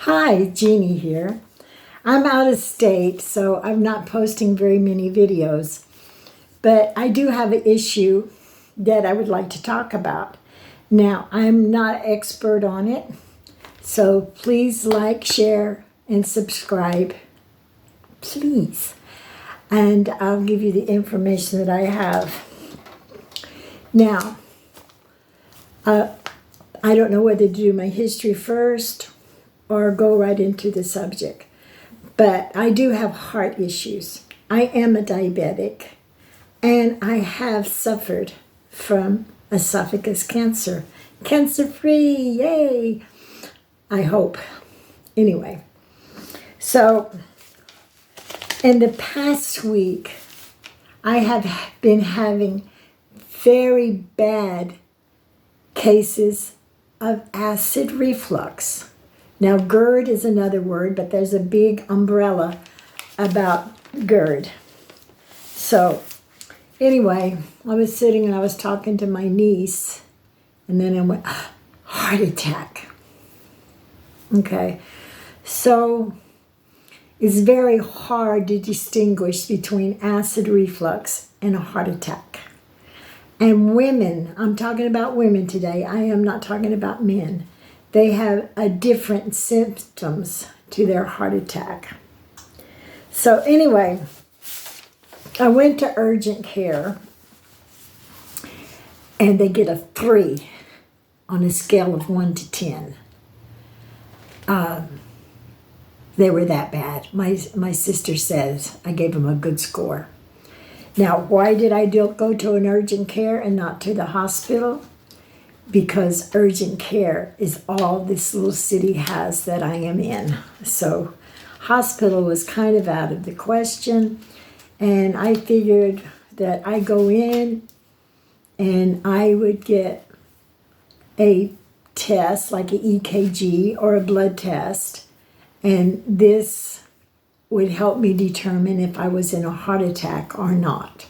Hi, Jeannie here. I'm out of state, so I'm not posting very many videos, but I do have an issue that I would like to talk about. Now, I'm not an expert on it, so please like, share, and subscribe, please. And I'll give you the information that I have. Now, I don't know whether to do my history first or go right into the subject. But I do have heart issues. I am a diabetic, and I have suffered from esophagus cancer. Cancer-free, yay! I hope. Anyway, so in the past week, I have been having very bad cases of acid reflux. Now, GERD is another word, but there's a big umbrella about GERD. So, anyway, I was sitting and I was talking to my niece, and then I went, heart attack. Okay, so it's very hard to distinguish between acid reflux and a heart attack. And women, I'm talking about women today, I am not talking about men. They have a different symptoms to their heart attack. So anyway, I went to urgent care, and they get a 3 on a scale of 1 to 10. They were that bad. My sister says I gave them a good score. Now, why did I go to an urgent care and not to the hospital? Because urgent care is all this little city has that I am in. So hospital was kind of out of the question. And I figured that I go in and I would get a test, like an EKG or a blood test. And this would help me determine if I was in a heart attack or not.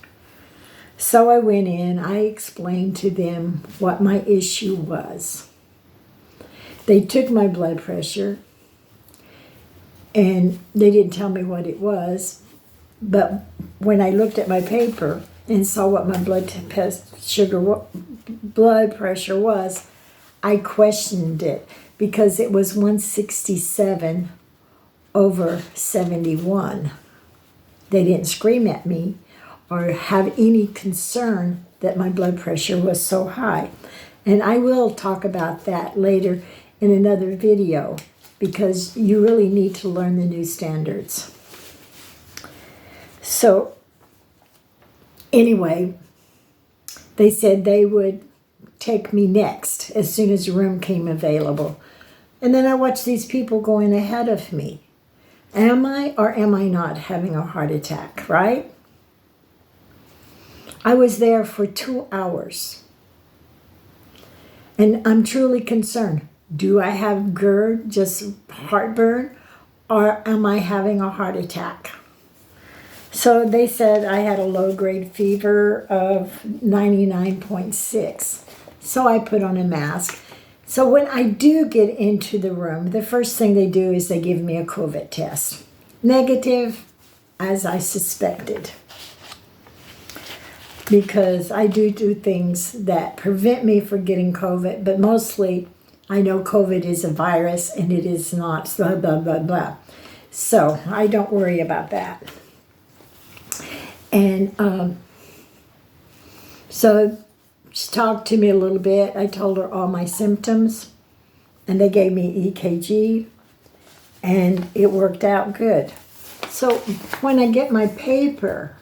So I went in, I explained to them what my issue was. They took my blood pressure, and they didn't tell me what it was, but when I looked at my paper and saw what my blood pressure was, I questioned it because it was 167 over 71. They didn't scream at me or have any concern that my blood pressure was so high. And I will talk about that later in another video because you really need to learn the new standards. So anyway, they said they would take me next as soon as a room came available. And then I watched these people going ahead of me. Am I or am I not having a heart attack, right? I was there for 2 hours. And I'm truly concerned. Do I have GERD, just heartburn, or am I having a heart attack? So they said I had a low-grade fever of 99.6. So I put on a mask. So when I do get into the room, the first thing they do is they give me a COVID test. Negative, as I suspected. Because I do things that prevent me from getting COVID, but mostly I know COVID is a virus and it is not blah, blah, blah, blah. So I don't worry about that. And so she talked to me a little bit. I told her all my symptoms, and they gave me EKG, and it worked out good. So when I get my paper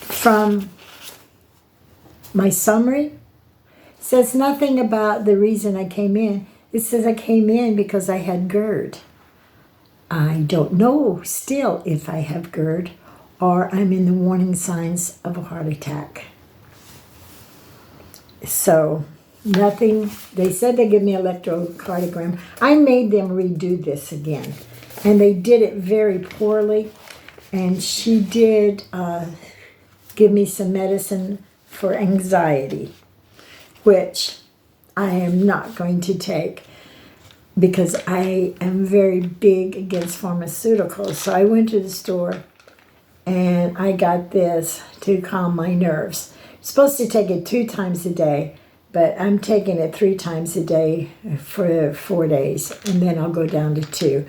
from my summary, it says nothing about the reason I came in. It says I came in because I had GERD. I don't know still if I have GERD or I'm in the warning signs of a heart attack. So nothing, they said they give me electrocardiogram. I made them redo this again, and they did it very poorly. And she did give me some medicine for anxiety, which I am not going to take. because I am very big against pharmaceuticals. So I went to the store and I got this to calm my nerves. I'm supposed to take it 2 times a day, but I'm taking it 3 times a day for 4 days, and then I'll go down to 2.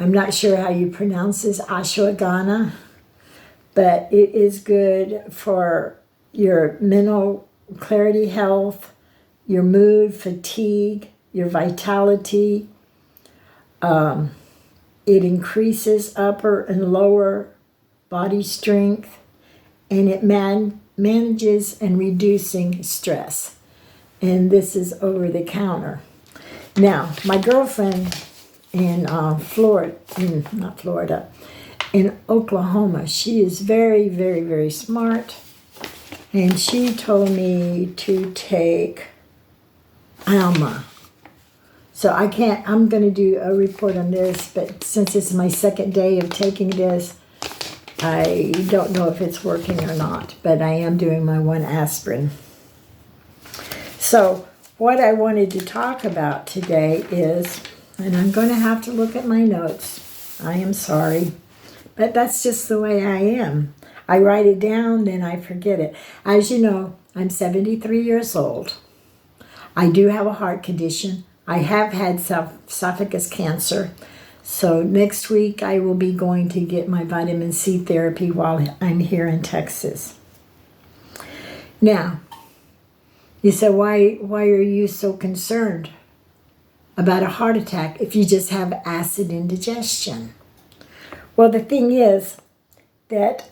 I'm not sure how you pronounce this, ashwagandha, but it is good for your mental clarity, health, your mood, fatigue, your vitality. It increases upper and lower body strength, and it manages and reducing stress. And this is over the counter. Now, my girlfriend in in Oklahoma, she is very, very, very smart, and she told me to take Alma. So I'm going to do a report on this, but since it's my second day of taking this, I don't know if it's working or not, but I am doing my 1 aspirin. So what I wanted to talk about today is, and I'm going to have to look at my notes. I am sorry, but that's just the way I am. I write it down, then I forget it. As you know, I'm 73 years old. I do have a heart condition. I have had esophagus cancer. So next week I will be going to get my vitamin C therapy while I'm here in Texas. Now, you say, why are you so concerned about a heart attack if you just have acid indigestion? Well, the thing is that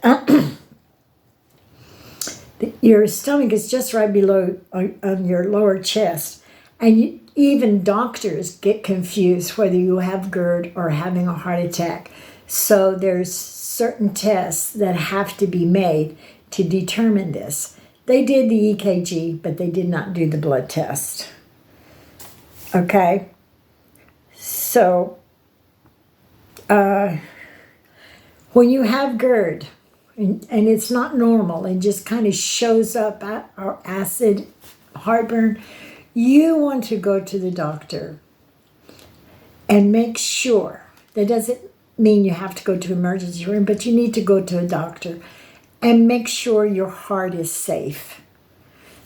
your stomach is just right below on your lower chest, and even doctors get confused whether you have GERD or having a heart attack. So there's certain tests that have to be made to determine this. They did the EKG, but they did not do the blood test. Okay? So, when you have GERD, and it's not normal and just kind of shows up at our acid, heartburn, you want to go to the doctor and make sure. That doesn't mean you have to go to emergency room, but you need to go to a doctor and make sure your heart is safe.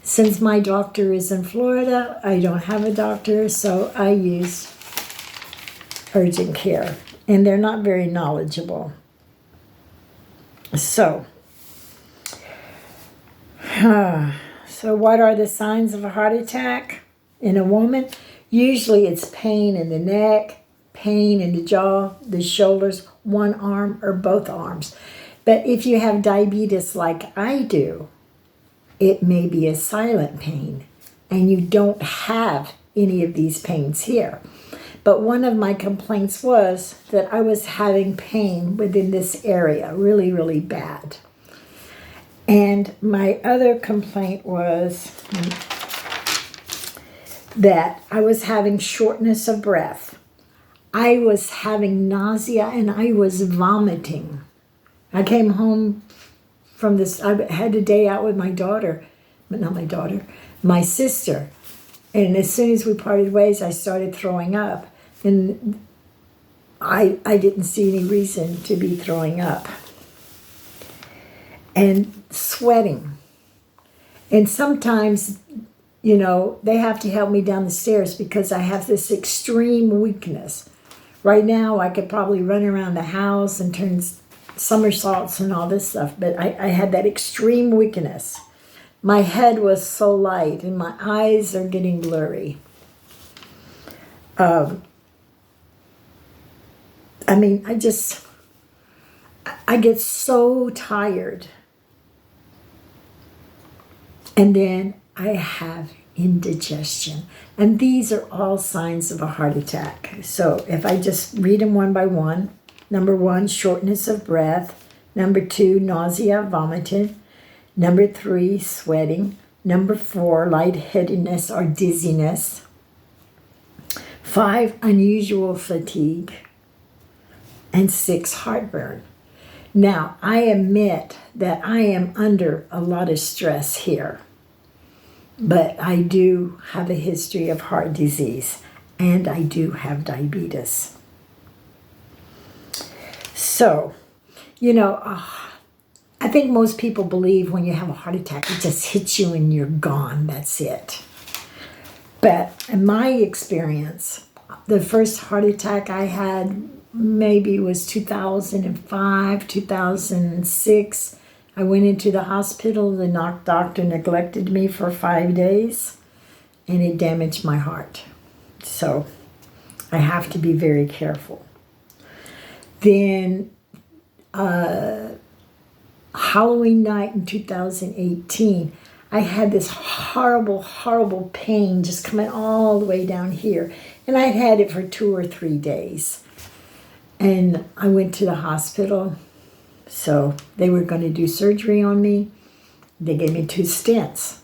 Since my doctor is in Florida, I don't have a doctor, so I use urgent care, and they're not very knowledgeable. So what are the signs of a heart attack in a woman? Usually it's pain in the neck, pain in the jaw, the shoulders, one arm or both arms. But if you have diabetes like I do, it may be a silent pain, and you don't have any of these pains here. But one of my complaints was that I was having pain within this area, really, really bad. And my other complaint was that I was having shortness of breath. I was having nausea and I was vomiting. I came home from this, I had a day out with my daughter, but not my daughter, my sister. And as soon as we parted ways, I started throwing up. And I didn't see any reason to be throwing up. And sweating. And sometimes, they have to help me down the stairs because I have this extreme weakness. Right now, I could probably run around the house and turn somersaults and all this stuff, but I had that extreme weakness. My head was so light and my eyes are getting blurry. I get so tired. And then I have indigestion. And these are all signs of a heart attack. So if I just read them one by one, number 1, shortness of breath. Number 2, nausea, vomiting. Number 3, sweating. Number 4, lightheadedness or dizziness. 5, unusual fatigue. And 6, heartburn. Now, I admit that I am under a lot of stress here, but I do have a history of heart disease, and I do have diabetes. So, I think most people believe when you have a heart attack, it just hits you and you're gone. That's it. But in my experience, the first heart attack I had maybe was 2005, 2006. I went into the hospital. The doctor neglected me for 5 days, and it damaged my heart. So I have to be very careful. Then Halloween night in 2018, I had this horrible, horrible pain just coming all the way down here. And I'd had it for 2 or 3 days. And I went to the hospital. So they were going to do surgery on me. They gave me 2 stents.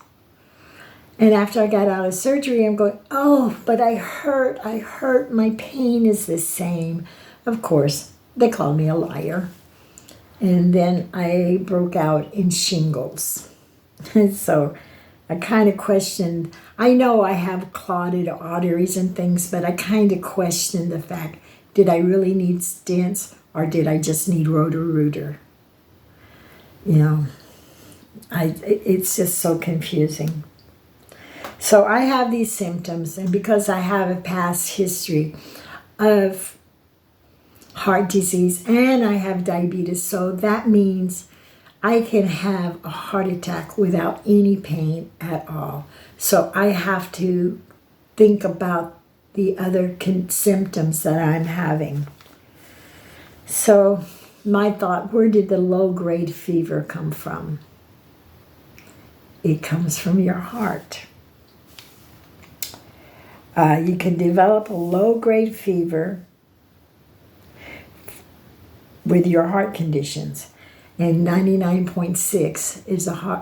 And after I got out of surgery, I'm going, oh, but I hurt. My pain is the same. Of course, they called me a liar. And then I broke out in shingles. And so I kind of questioned, I know I have clotted arteries and things, but I kind of questioned the fact, did I really need stents or did I just need Roto-Rooter? It's just so confusing. So I have these symptoms, and because I have a past history of heart disease and I have diabetes, so that means I can have a heart attack without any pain at all. So I have to think about the other symptoms that I'm having. So my thought, where did the low-grade fever come from? It comes from your heart. You can develop a low-grade fever with your heart conditions. And 99.6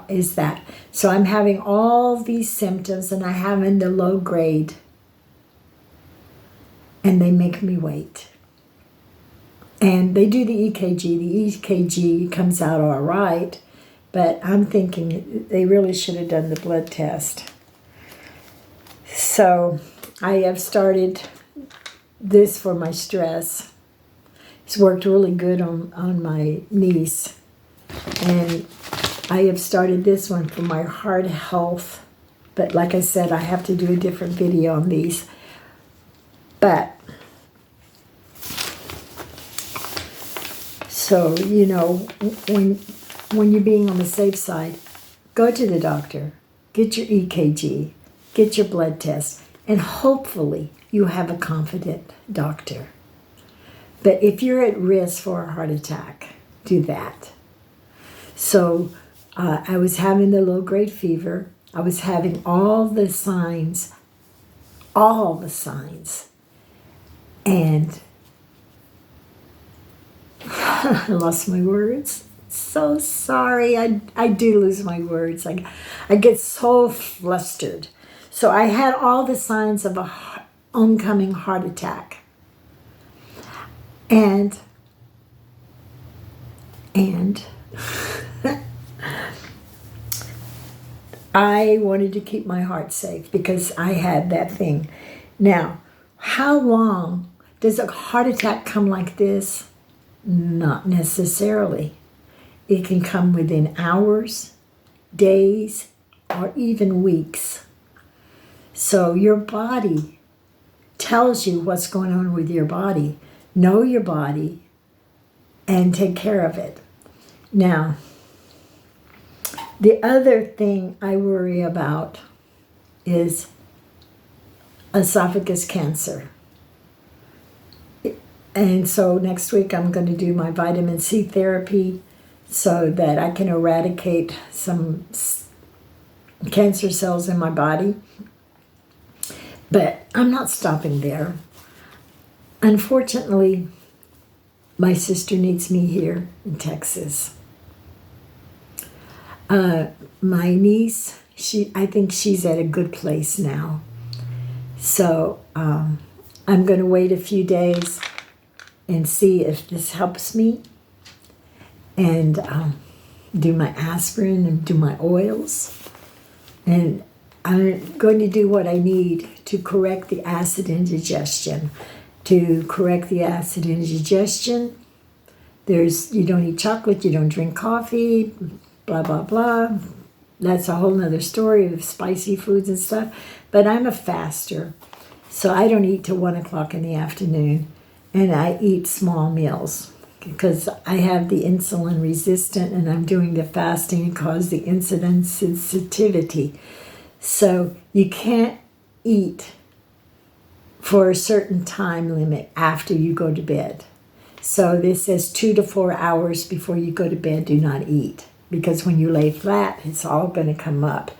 is that. So I'm having all these symptoms and I have in the low grade. And they make me wait. And they do the EKG. The EKG comes out all right. But I'm thinking they really should have done the blood test. So I have started this for my stress. It's worked really good on my niece. And I have started this one for my heart health. But like I said, I have to do a different video on these. But, so, when you're being on the safe side, go to the doctor, get your EKG, get your blood test, and hopefully you have a confident doctor. But if you're at risk for a heart attack, do that. So I was having the low-grade fever. I was having all the signs. And I lost my words. So sorry. I do lose my words. I get so flustered. So I had all the signs of an oncoming heart attack. And I wanted to keep my heart safe because I had that thing. Now, how long does a heart attack come like this? Not necessarily. It can come within hours, days, or even weeks. So your body tells you what's going on with your body. Know your body and take care of it. Now, the other thing I worry about is esophagus cancer. And so next week I'm going to do my vitamin C therapy so that I can eradicate some cancer cells in my body. But I'm not stopping there. Unfortunately, my sister needs me here in Texas. My niece, I think she's at a good place now. So I'm going to wait a few days and see if this helps me and do my aspirin and do my oils. And I'm going to do what I need to correct the acid indigestion. To correct the acid indigestion, you don't eat chocolate, you don't drink coffee, blah, blah, blah. That's a whole nother story of spicy foods and stuff. But I'm a faster, so I don't eat till 1 o'clock in the afternoon, and I eat small meals because I have the insulin resistant, and I'm doing the fasting to cause the insulin sensitivity. So you can't eat for a certain time limit after you go to bed. So this says 2 to 4 hours before you go to bed, do not eat. Because when you lay flat, it's all going to come up.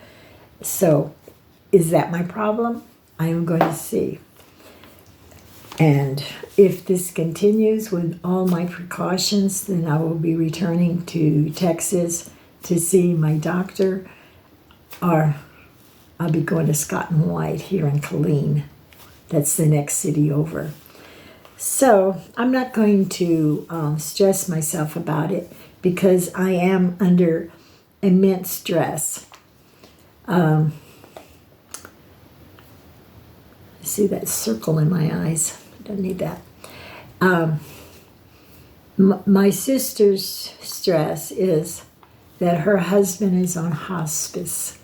So is that my problem? I am going to see. And if this continues with all my precautions, then I will be returning to Texas to see my doctor, or I'll be going to Scott and White here in Killeen. That's the next city over. So I'm not going to stress myself about it because I am under immense stress. See that circle in my eyes? I don't need that. My sister's stress is that her husband is on hospice,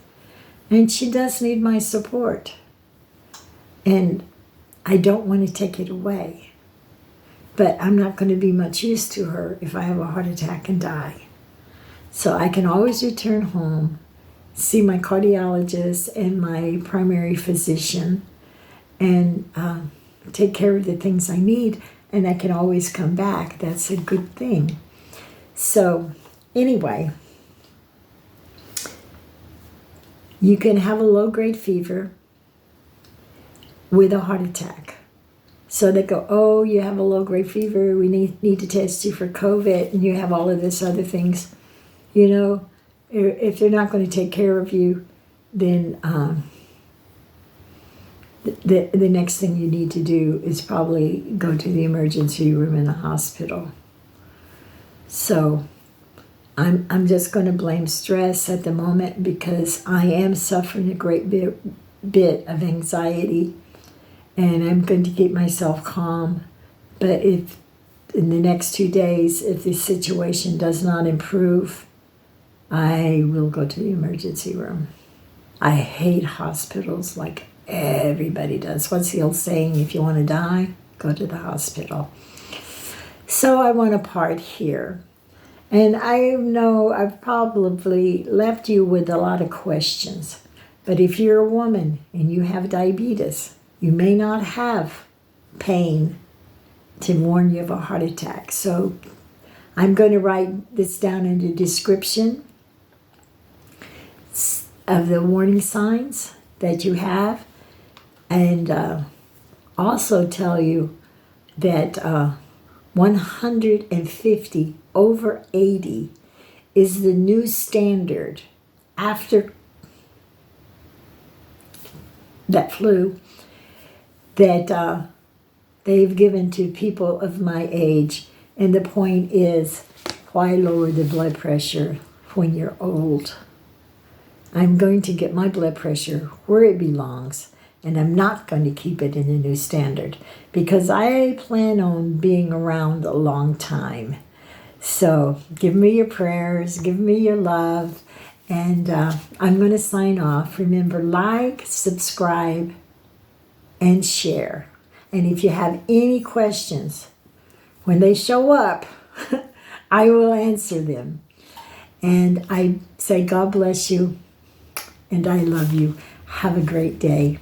and she does need my support. And I don't want to take it away. But I'm not going to be much use to her if I have a heart attack and die. So I can always return home, see my cardiologist and my primary physician, and take care of the things I need, and I can always come back. That's a good thing. So anyway, you can have a low-grade fever with a heart attack. So they go, oh, you have a low-grade fever, we need to test you for COVID, and you have all of this other things. You know, if they're not going to take care of you, then the next thing you need to do is probably go to the emergency room in a hospital. So I'm just going to blame stress at the moment because I am suffering a great bit of anxiety, and I'm going to keep myself calm. But if in the next 2 days, if the situation does not improve, I will go to the emergency room. I hate hospitals like everybody does. What's the old saying? If you want to die, go to the hospital. So I want to part here. And I know I've probably left you with a lot of questions. But if you're a woman and you have diabetes, you may not have pain to warn you of a heart attack. So I'm going to write this down in the description of the warning signs that you have, and also tell you that 150 over 80 is the new standard after that flu that they've given to people of my age. And the point is, why lower the blood pressure when you're old? I'm going to get my blood pressure where it belongs, and I'm not going to keep it in the new standard because I plan on being around a long time. So give me your prayers, give me your love, and I'm going to sign off. Remember, like, subscribe, and share. And if you have any questions, when they show up, I will answer them. And I say God bless you, and I love you. Have a great day.